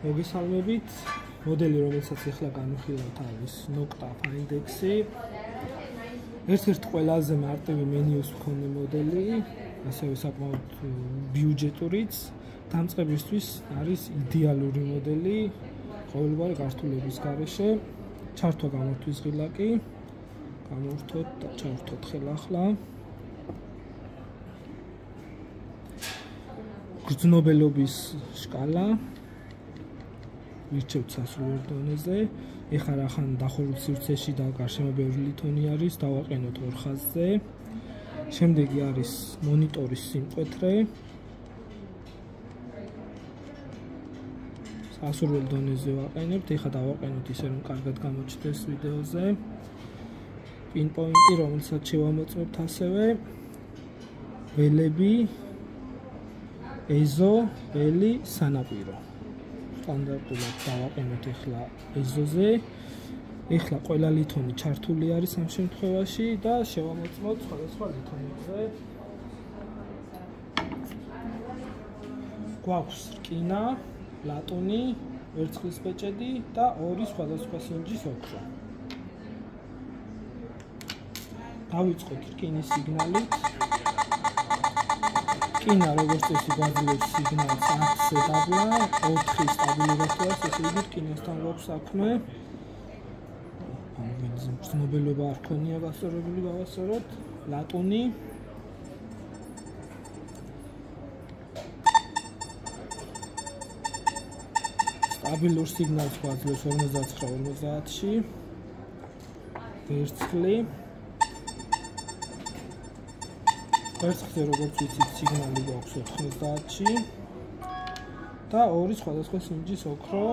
მოგესალმებით. მოდელი, რომელსაც ახლა განვიხილავთ, არის Nocta Findex-ი. ერთ-ერთი ყველაზე მარტივი მენიუს მქონე მოდელი, ასევე საკმაოდ ბიუჯეტურიც, დამწყებისთვის არის იდეალური მოდელი ყოველგვარი გართულების გარეშე. ჩართვა გამორთვის ღილაკი, გამორთოთ და ჩავრთოთ ხელახლა. გრძნობელობის სკალა ვირჩევთ სასურველ დონეზე. ეხლა რახან დახურულ სივრცეში და გარშემო ბევრი ლითონი არის, დავაყენოთ 2 ხაზზე. შემდეგი არის მონიტორის სიმკვეთრე. სასურველ დონეზე ვაყენებთ, ეხლა დავაყენოთ ისე რომ კარგად გამოჩნდეს ვიდეოზე. პინპოინტი, რომელსაც შევამოწმებთ ასევე. ველები, ეზო, ველი, სანაპირო. სტანდარტულად დავაყენოთ ეხლა ეზოზე. ეხლა ყველა ლითონი ჩართული არის ამ შემთხვევაში და შევამოწმოთ სხვადასხვა ლითონებზე. გვაქვს რკინა, ლატუნი, ვერცხლის პეჭედი და 2 სხვადასხვა სინჯის ოქრო. დავიწყოთ რკინის სიგნალით. რკინა როგორც წესი გვაძლევს სიგნალს 10-ზე დაბლა, 4 სტაბილურობას, ესე იგი რკინასთან გვაქვს საქმე. გრძნობელობა არ ქონია გასწორებული, გავასწოროთ. ლატუნი, სტაბილურ სიგნალს გვაძლევს 59-50-ში. ვერცხლი, ვერცხლზე როგორც ვიცით სიგნალი გვაქვს 90-ში და 2 სხვადასხვა სინჯის ოქრო.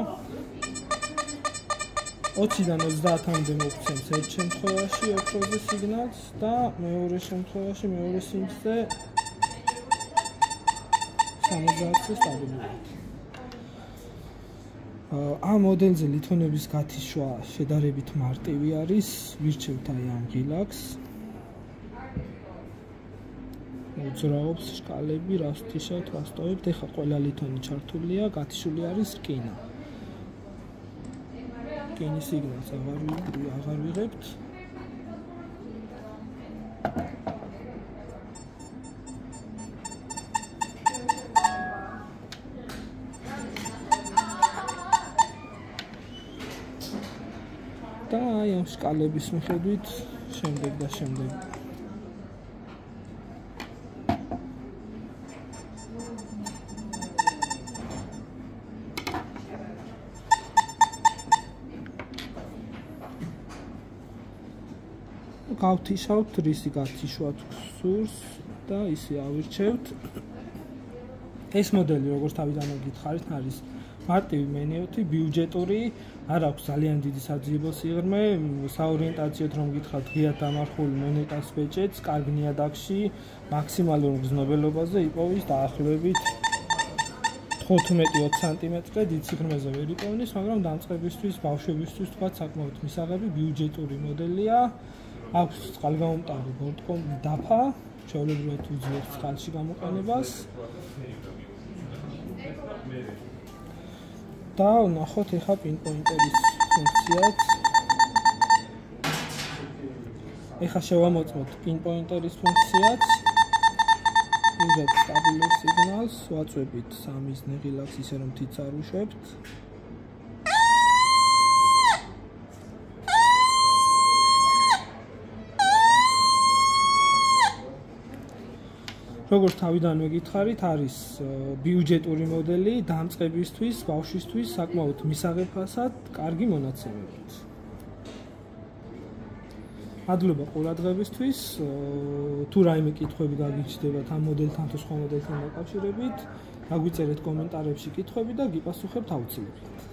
20-დან 30-მდე მოგცემს ერთ შემთხვევაში ოქროზე სიგნალს და მეორე შემთხვევაში მეორე სინჯზე 70-ზე სტაბილურად. ამ მოდელზე ლითონების გათიშვა შედარებით მარტივი არის, ვირჩევთ აი ამ ღილაკს. მოძრაობს სკალები, რას ვთიშავთ, რას ტოვებთ. ეხლა ყველა ლითონი ჩართულია, გათიშული არის რკინა. რკინის სიგნალს აღარ ვიღებთ. და აი ამ სკალების მიხედვით შემდეგ და შემდეგ გავთიშავთ, რისი გათიშვა გსურს და ისე ავირჩევთ. ეს მოდელი, როგორც თავიდანვე გითხარით, არის მარტივი მენიუთი, ბიუჯეტური, არ აქვს ძალიან დიდი საძიებო სიღრმე, საორიენტაციოდ რომ გითხართ, ღიად დამარხული მონეტას პეჭედს, კარგ ნიადაგში, მაქსიმალურ გრძნობელობაზე იპოვის დაახლოებით 15-20 სანტიმეტრზე, დიდ სიღრმეზე ვერ იპოვნის, მაგრამ დამწყებისთვის, ბავშვებისთვის თქვა საკმაოდ მისაღები, ბიუჯეტური მოდელია. აქვს წყალგამომტანი ბორტკომი დაფა, ჩვეულებრივად უძლებს წყალში გამოყენებას. და ნახოთ ეხლა პინპოინტერის ფუნქციაც. ეხლა შევამოწმოთ პინპოინტერის ფუნქციაც. ვიღებთ სტაბილურ სიგნალს, ვაწვევით 3-ის ღილაკს ისე რომ თითს არ უშვებთ. როგორც თავიდანვე გითხარით, არის ბიუჯეტური მოდელი, დამწყებისთვის, ბავშვისთვის საკმაოდ მისაღებად, კარგი მონაცემებით. მადლობა ყურადღებისთვის. თუ რაიმე კითხვები გაგიჩნდებათ ამ მოდელთან თუ სხვა მოდელთან დაკავშირებით, გაგვიწერეთ კომენტარებში კითხვები და გიპასუხებთ აუცილებლად.